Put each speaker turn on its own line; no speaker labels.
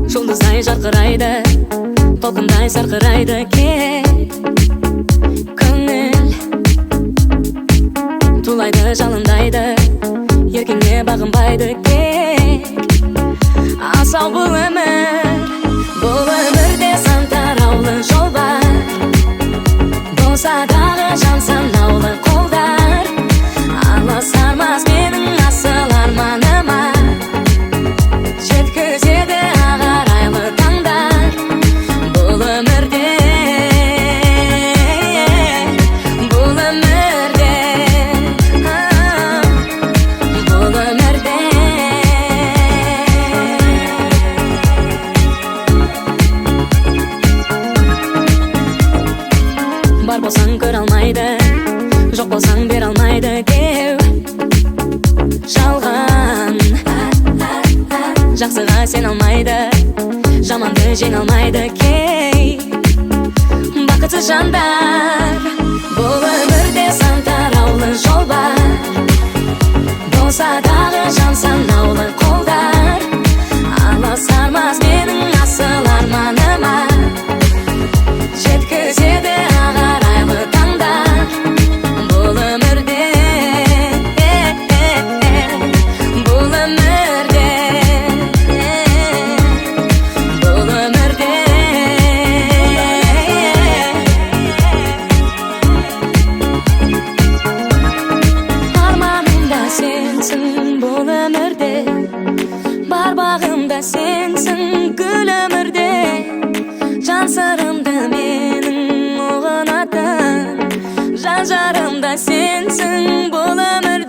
Жұлдыздай жарқырайды, толқындай сарқырайды кек көңіл. Тулайды, жалындайды, еркіңе бағынбайды кек. Асау бұл өмірде сан тараулы жол бар. Болса дағы жан санаулы қолдар. Алысармас менің асыл арманыма, жеткізеді ағарайлы таңдар. Бұл өмірде, бұл өмірде, бұл өмірде. Бар болсаң көре алмайды, жоқ болсаң бере алмайды деу жалған. Жақсыға сен алмайды, жаманды жеңе алмайды кей бақытсыз жандар. Бұл өмірде сан тараулы жол бар. Болса дағы жан санаулы қолдар. Алысармас менің асыл арманыма, жеткізеді ағарайлы таңдар. Бұл өмірде, бұл өмірде, бұл өмірде. Арманым да сенсің бұл өмірде, бар бағым да сенсің гүл өмірде. Жан сырымды менің ұғынатын, жан жарым да сенсің бұл өмірде.